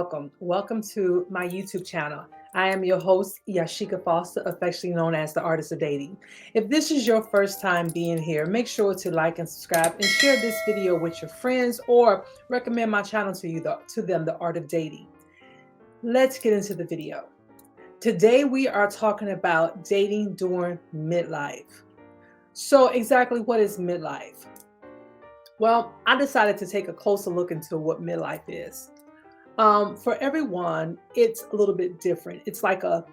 welcome. Welcome to my YouTube channel. I am your host, Yashika Foster, affectionately known as the Artist of Dating. If this is your first time being here, make sure to like and subscribe and share this video with your friends or recommend my channel to them, The Art of Dating. Let's get into the video. Today we are talking about dating during midlife. So exactly what is midlife? Well, I decided to take a closer look into what midlife is. For everyone, it's a little bit different. It's like a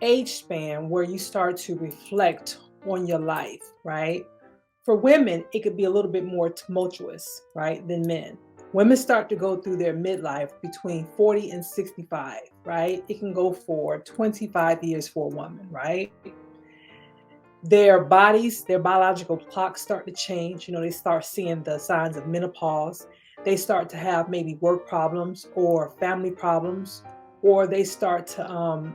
age span where you start to reflect on your life, right? For women, it could be a little bit more tumultuous, right, than men. Women start to go through their midlife between 40 and 65, right? It can go for 25 years for a woman, right? Their bodies, their biological clocks start to change. They start seeing the signs of menopause. They start to have maybe work problems or family problems, or they start to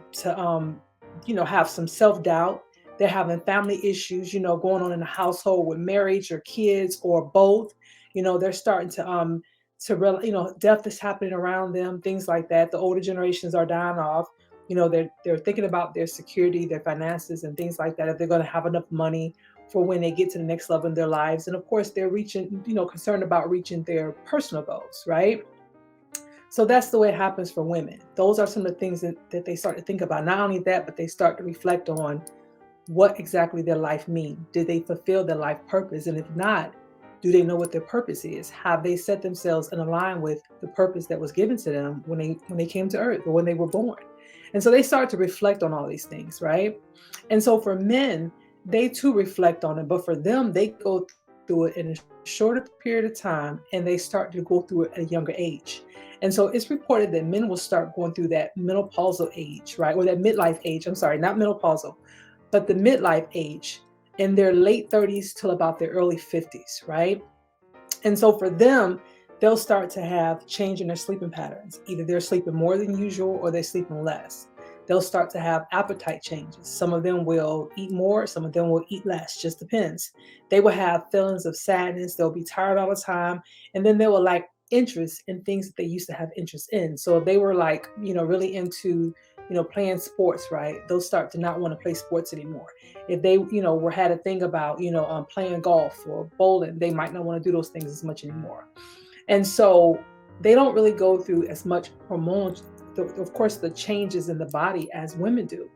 have some self-doubt. They're having family issues, going on in the household with marriage or kids or both. They're starting to real, death is happening around them, things like that. The older generations are dying off. They're thinking about their security, their finances, and things like that. If they're going to have enough money for when they get to the next level in their lives, and of course, they're concerned about reaching their personal goals, right? So that's the way it happens for women. Those are some of the things that they start to think about. Not only that, but they start to reflect on what exactly their life means. Did they fulfill their life purpose? And if not, do they know what their purpose is? Have they set themselves in line with the purpose that was given to them when they came to earth or when they were born? And so they start to reflect on all these things, right? And so for men, they too reflect on it, but for them, they go through it in a shorter period of time and they start to go through it at a younger age. And so it's reported that men will start going through that menopausal age, right? Or that midlife age. I'm sorry, not menopausal, but the midlife age in their late 30s till about their early 50s, right? And so for them, they'll start to have change in their sleeping patterns. Either they're sleeping more than usual or they're sleeping less. They'll start to have appetite changes. Some of them will eat more, some of them will eat less, just depends. They will have feelings of sadness, they'll be tired all the time, and then they will lack interest in things that they used to have interest in. So if they were really into playing sports, right? They'll start to not want to play sports anymore. If they had a thing about playing golf or bowling, they might not want to do those things as much anymore. And so they don't really go through as much hormones, of course, the changes in the body as women do.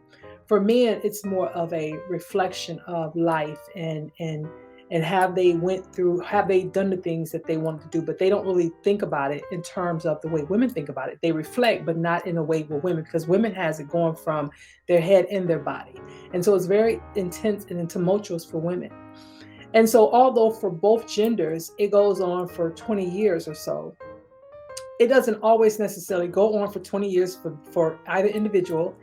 For men, it's more of a reflection of life and have they done the things that they wanted to do, but they don't really think about it in terms of the way women think about it. They reflect, but not in a way with women, because women has it going from their head and their body. And so it's very intense and tumultuous for women. And so although for both genders, it goes on for 20 years or so, it doesn't always necessarily go on for 20 years for either individual.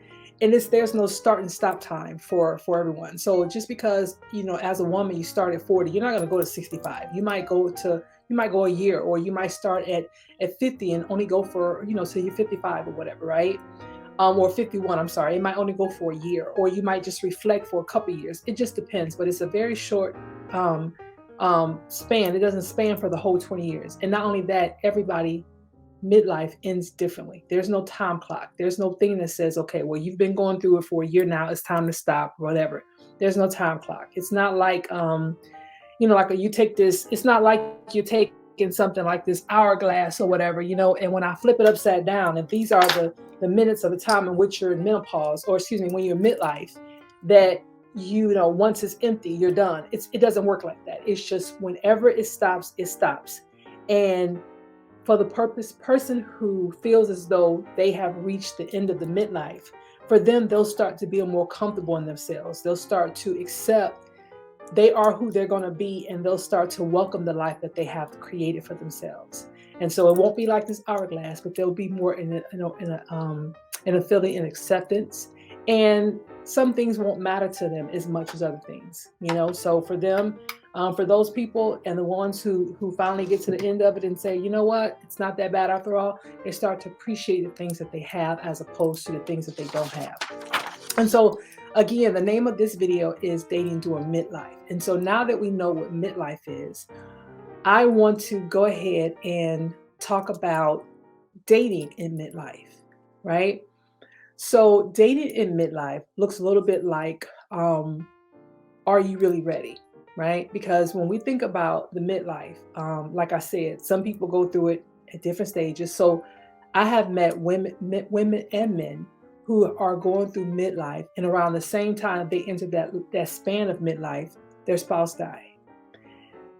And there's no start and stop time for everyone. So just because, as a woman, you start at 40, you're not going to go to 65. You might go a year, or you might start at 50 and only go for, till you're 55 or whatever, right? Or 51, I'm sorry. It might only go for a year, or you might just reflect for a couple of years. It just depends, but it's a very short span. It doesn't span for the whole 20 years. And not only that, everybody midlife ends differently. There's no time clock. There's no thing that says, okay, well, you've been going through it for a year now, it's time to stop, whatever. There's no time clock. It's not like, like you take this, it's not like you're taking something like this hourglass or whatever, and when I flip it upside down, and these are the minutes of the time in which you're in menopause, or excuse me, when you're midlife, that, once it's empty, you're done. It doesn't work like that. It's just whenever it stops, it stops. And for the person who feels as though they have reached the end of the midlife, for them, they'll start to be more comfortable in themselves. They'll start to accept they are who they're going to be, and they'll start to welcome the life that they have created for themselves. And so it won't be like this hourglass, but they'll be more in a feeling and acceptance. And some things won't matter to them as much as other things, So for them, for those people and the ones who finally get to the end of it and say, you know what, it's not that bad after all, they start to appreciate the things that they have as opposed to the things that they don't have. And so again, the name of this video is Dating During Midlife. And so now that we know what midlife is, I want to go ahead and talk about dating in midlife, right? So dating in midlife looks a little bit like, are you really ready? Right? Because when we think about the midlife, like I said, some people go through it at different stages. So I have met women and men who are going through midlife, and around the same time they enter that span of midlife, their spouse died.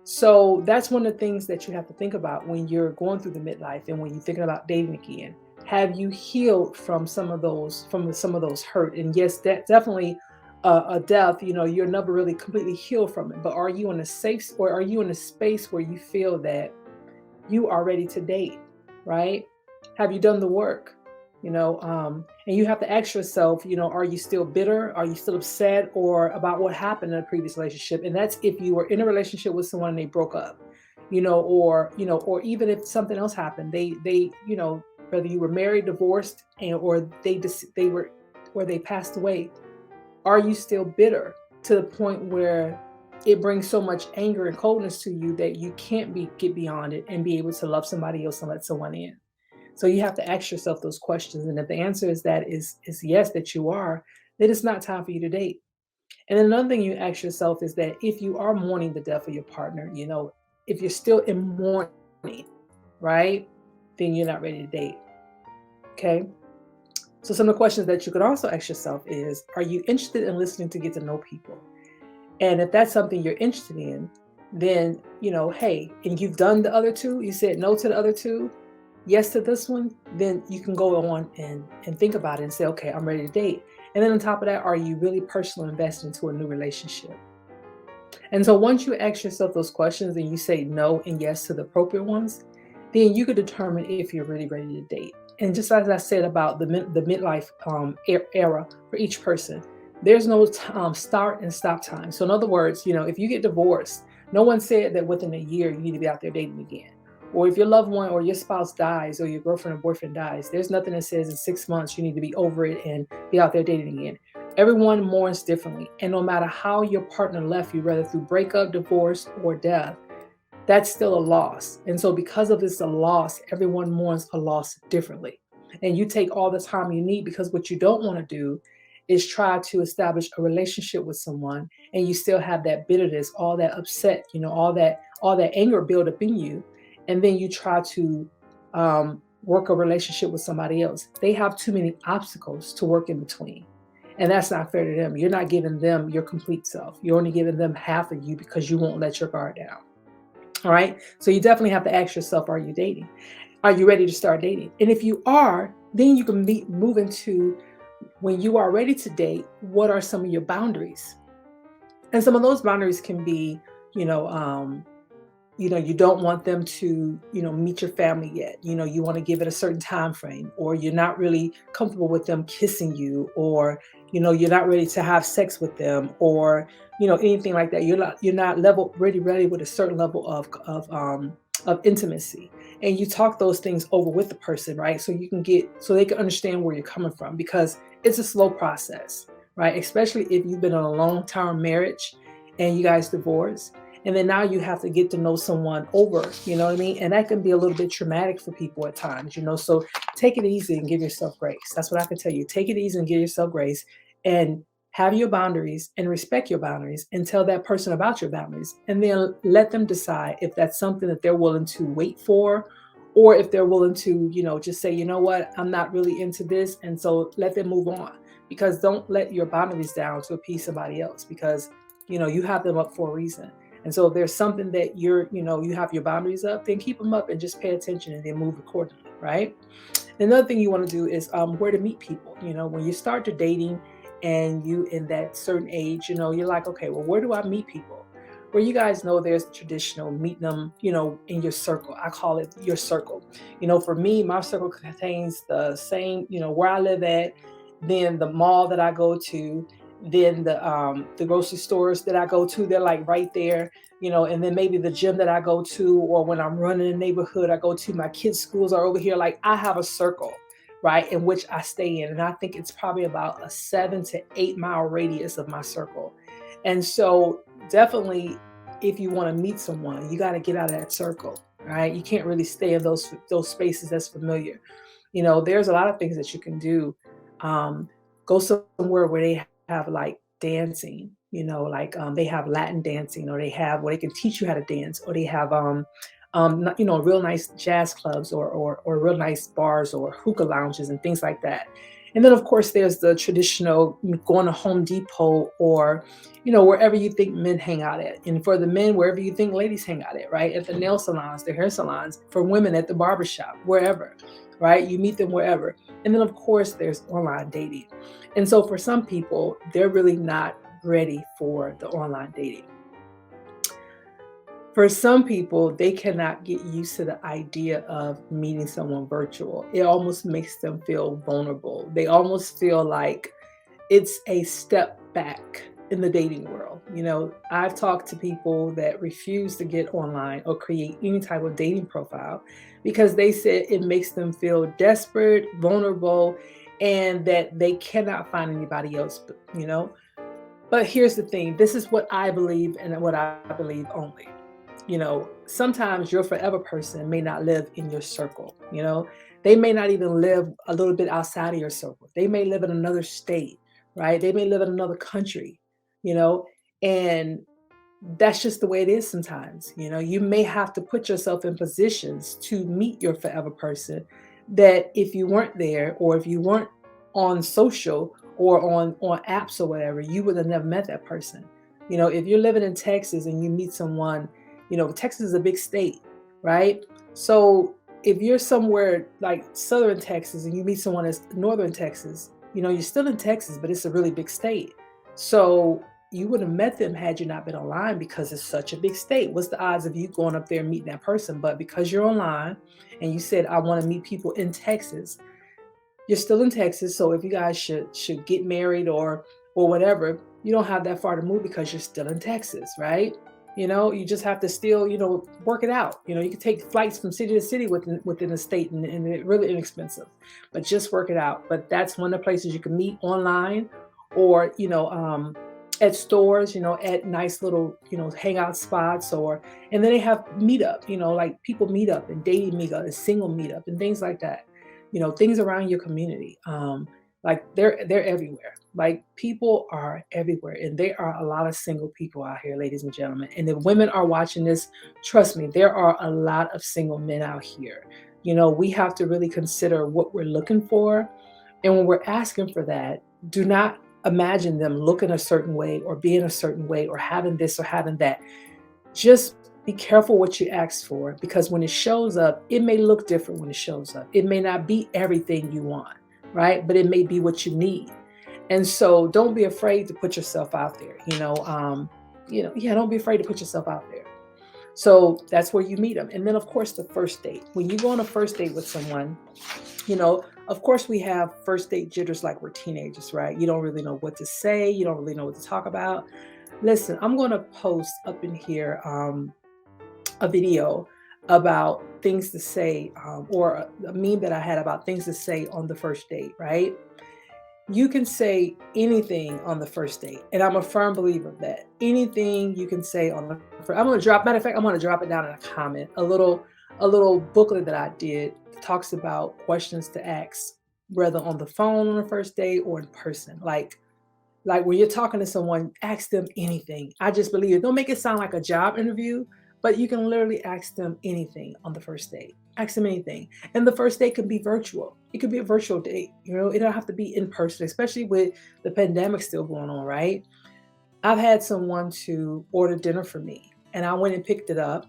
So that's one of the things that you have to think about when you're going through the midlife and when you're thinking about dating again. Have you healed from some of those hurt? And yes, that definitely a death. You're never really completely healed from it. But are you in a safe, or are you in a space where you feel that you are ready to date, right? Have you done the work? And you have to ask yourself, are you still bitter? Are you still upset or about what happened in a previous relationship? And that's if you were in a relationship with someone and they broke up, or even if something else happened, whether you were married, divorced, or they were, or they passed away. Are you still bitter to the point where it brings so much anger and coldness to you that you can't get beyond it and be able to love somebody else and let someone in? So you have to ask yourself those questions. And if the answer is yes, that you are, then it's not time for you to date. And then another thing you ask yourself is that if you are mourning the death of your partner, if you're still in mourning, right, then you're not ready to date. Okay. So some of the questions that you could also ask yourself is, are you interested in listening to get to know people? And if that's something you're interested in, then, hey, and you've done the other two, you said no to the other two, yes to this one, then you can go on and think about it and say, okay, I'm ready to date. And then on top of that, are you really personally invested into a new relationship? And so once you ask yourself those questions and you say no and yes to the appropriate ones, then you could determine if you're really ready to date. And just as I said about the midlife era for each person, there's no start and stop time. So in other words, if you get divorced, no one said that within a year you need to be out there dating again. Or if your loved one or your spouse dies or your girlfriend or boyfriend dies, there's nothing that says in 6 months you need to be over it and be out there dating again. Everyone mourns differently. And no matter how your partner left you, whether through breakup, divorce, or death, that's still a loss. And so because of this a loss, everyone mourns a loss differently. And you take all the time you need, because what you don't want to do is try to establish a relationship with someone and you still have that bitterness, all that upset, all that anger build up in you. And then you try to work a relationship with somebody else. They have too many obstacles to work in between. And that's not fair to them. You're not giving them your complete self. You're only giving them half of you because you won't let your guard down. All right. So you definitely have to ask yourself, are you dating? Are you ready to start dating? And if you are, then you can move into, when you are ready to date, what are some of your boundaries? And some of those boundaries can be, you know, um, you don't want them to, meet your family yet. You want to give it a certain time frame, or you're not really comfortable with them kissing you, or you're not ready to have sex with them, or anything like that. You're not level ready with a certain level of intimacy, and you talk those things over with the person, right? So they can understand where you're coming from, because it's a slow process, right? Especially if you've been in a long-term marriage and you guys divorce, and then now you have to get to know someone over, you know what I mean? And that can be a little bit traumatic for people at times, so take it easy and give yourself grace. That's what I can tell you. Take it easy and give yourself grace, and have your boundaries and respect your boundaries, and tell that person about your boundaries, and then let them decide if that's something that they're willing to wait for, or if they're willing to, just say, you know what, I'm not really into this. And so let them move on, because don't let your boundaries down to appease somebody else, because you have them up for a reason. And so if there's something that you have your boundaries up, then keep them up and just pay attention and then move accordingly, right? Another thing you want to do is where to meet people. When you start to dating and you in that certain age, you're like, okay, well, where do I meet people? Well, you guys know there's traditional meet them, in your circle. I call it your circle. For me, my circle contains the same, where I live at, then the mall that I go to, then the grocery stores that I go to, they're like right there, and then maybe the gym that I go to, or when I'm running the neighborhood, I go to, my kids' schools are over here. Like, I have a circle, right, in which I stay in. And I think it's probably about a 7 to 8 mile radius of my circle. And so definitely, if you want to meet someone, you got to get out of that circle. right? You can't really stay in those spaces that's familiar. There's a lot of things that you can do. Um, Go somewhere where they have like dancing, like they have Latin dancing, or they have where they can teach you how to dance, or they have real nice jazz clubs, or real nice bars or hookah lounges and things like that. And then of course there's the traditional going to Home Depot, or wherever you think men hang out at. And for the men, wherever you think ladies hang out at, right? At the nail salons, the hair salons, for women at the barbershop, wherever, right? You meet them wherever. And then of course there's online dating. And so for some people, they're really not ready for the online dating. For some people, they cannot get used to the idea of meeting someone virtual. It almost makes them feel vulnerable. They almost feel like it's a step back in the dating world. I've talked to people that refuse to get online or create any type of dating profile because they said it makes them feel desperate, vulnerable, and that they cannot find anybody else, But here's the thing, this is what I believe, and what I believe only. Sometimes your forever person may not live in your circle. They may not even live a little bit outside of your circle. They may live in another state, right? They may live in another country, you know, and that's just the way it is sometimes. You may have to put yourself in positions to meet your forever person that if you weren't there, or if you weren't on social or on apps or whatever, you would have never met that person. If you're living in Texas and you meet someone, Texas is a big state, right? So if you're somewhere like southern Texas and you meet someone that's northern Texas, you're still in Texas, but it's a really big state. So you would have met them had you not been online, because it's such a big state. What's the odds of you going up there and meeting that person? But because you're online and you said, I want to meet people in Texas, you're still in Texas. So if you guys should get married or whatever, you don't have that far to move because you're still in Texas, right? You just have to still, work it out. You can take flights from city to city within the state, and it's really inexpensive, but just work it out. But that's one of the places you can meet online, or, at stores, at nice little, hangout spots, and then they have meetup, like people meet up, and dating meetup, and single meetup, and things like that. Things around your community. Like they're everywhere. Like people are everywhere, and there are a lot of single people out here, ladies and gentlemen. And if women are watching this, trust me, there are a lot of single men out here. We have to really consider what we're looking for, and when we're asking for that, do not imagine them looking a certain way, or being a certain way, or having this or having that. Just be careful what you ask for, because when it shows up, it may look different when it shows up. It may not be everything you want, right? But it may be what you need. And so don't be afraid to put yourself out there. Yeah, don't be afraid to put yourself out there. So that's where you meet them. And then of course the first date. When you go on a first date with someone, of course we have first date jitters like we're teenagers, right? You don't really know what to say, you don't really know what to talk about. Listen, I'm going to post up in here a video about things to say, or a meme that I had about things to say on the first date, right? You can say anything on the first date, and I'm a firm believer of that. Anything you can say on the first. I'm going to drop. Matter of fact, I'm going to drop it down in a comment. A little booklet that I did talks about questions to ask, whether on the phone on the first date or in person. Like when you're talking to someone, ask them anything. I just believe it. Don't make it sound like a job interview, but you can literally ask them anything on the first date. Ask them anything. And the first date could be virtual. It could be a virtual date. It don't have to be in person, especially with the pandemic still going on, right? I've had someone to order dinner for me, and I went and picked it up,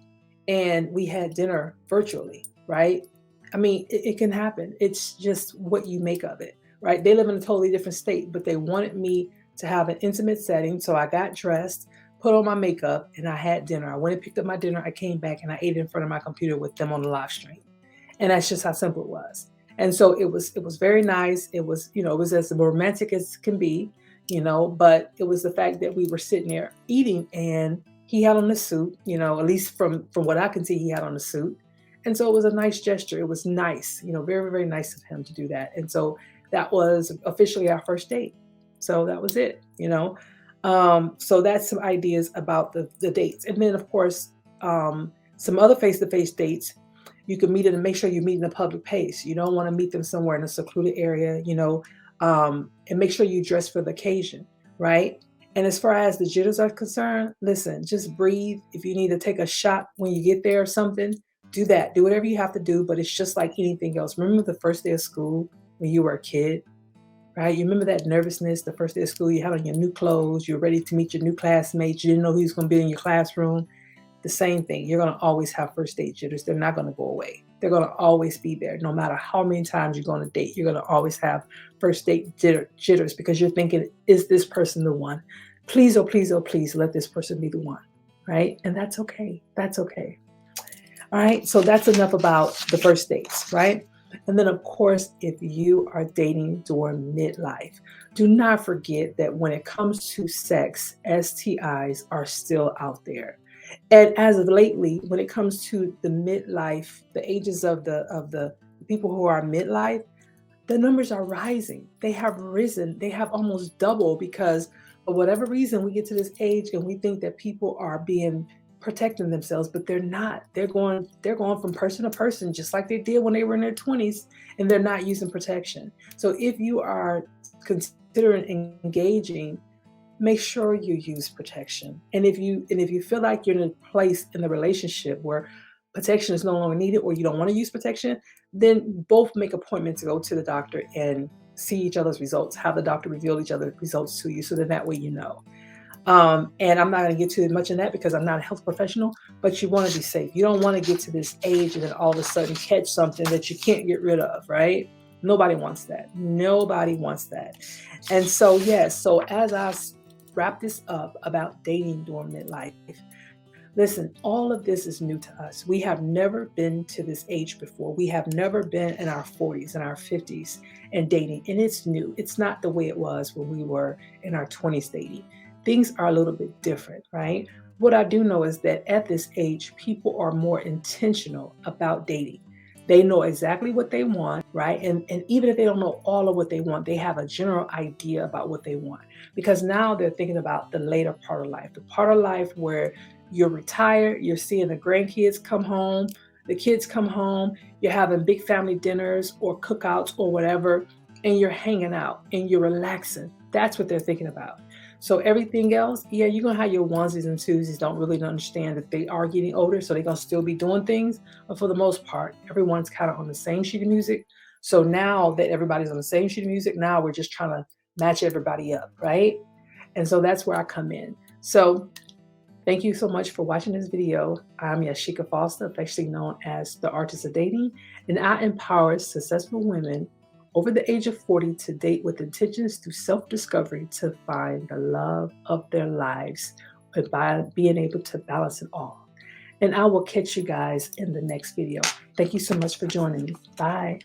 and we had dinner virtually, right? I mean, it can happen. It's just what you make of it, right? They live in a totally different state, but they wanted me to have an intimate setting. So I got dressed, put on my makeup, and I had dinner. I went and picked up my dinner. I came back and I ate it in front of my computer with them on the live stream. And that's just how simple it was. And so it was very nice. It was as romantic as can be, but it was the fact that we were sitting there eating, and he had on a suit, at least from what I can see, he had on a suit. And so it was a nice gesture. It was nice, very, very nice of him to do that. And so that was officially our first date. So that was it. So that's some ideas about the dates. And then of course, Some other face-to-face dates, you can meet them and make sure you meet in a public place. You don't want to meet them somewhere in a secluded area, and make sure you dress for the occasion, right? And as far as the jitters are concerned, listen, just breathe. If you need to take a shot when you get there or something, do that. Do whatever you have to do, but it's just like anything else. Remember the first day of school when you were a kid, right? You remember that nervousness, the first day of school, you had on your new clothes, you're ready to meet your new classmates, you didn't know who was going to be in your classroom. The same thing. You're going to always have first date jitters. They're not going to go away. They're going to always be there. No matter how many times you're going to date, you're going to always have first date jitters because you're thinking, is this person the one? Please, oh, please, oh, please let this person be the one, right? And that's okay. That's okay. All right. So that's enough about the first dates, right? And then, of course, if you are dating during midlife, do not forget that when it comes to sex, STIs are still out there. And as of lately, when it comes to the midlife, the ages of the people who are midlife, the numbers are rising. They have risen. They have almost doubled because for whatever reason we get to this age and we think that people are being protecting themselves, but they're not. They're going from person to person just like they did when they were in their 20s, and they're not using protection. So if you are considering engaging, make sure you use protection. And if you feel like you're in a place in the relationship where protection is no longer needed or you don't want to use protection, then both make appointments to go to the doctor and see each other's results, have the doctor reveal each other's results to you so that way you know. And I'm not going to get too much in that because I'm not a health professional, but you want to be safe. You don't want to get to this age and then all of a sudden catch something that you can't get rid of, right? Nobody wants that. Nobody wants that. And so, yes, so as I wrap this up about dating during midlife, listen, all of this is new to us. We have never been to this age before. We have never been in our 40s and our 50s and dating, and it's new. It's not the way it was when we were in our 20s dating. Things are a little bit different, right? What I do know is that at this age, people are more intentional about dating. They know exactly what they want, right? And even if they don't know all of what they want, they have a general idea about what they want. Because now they're thinking about the later part of life, the part of life where you're retired, you're seeing the grandkids come home, the kids come home, you're having big family dinners or cookouts or whatever, and you're hanging out and you're relaxing. That's what they're thinking about. So everything else, yeah, you're gonna have your onesies and twosies don't really understand that they are getting older, so they're gonna still be doing things. But for the most part, everyone's kind of on the same sheet of music. So now that everybody's on the same sheet of music, now we're just trying to match everybody up, right? And so that's where I come in. So thank you so much for watching this video. I'm Yashika Foster, affectionately known as the Artist of Dating, and I empower successful women over the age of 40 to date with intentions through self-discovery to find the love of their lives and by being able to balance it all. And I will catch you guys in the next video. Thank you so much for joining me. Bye.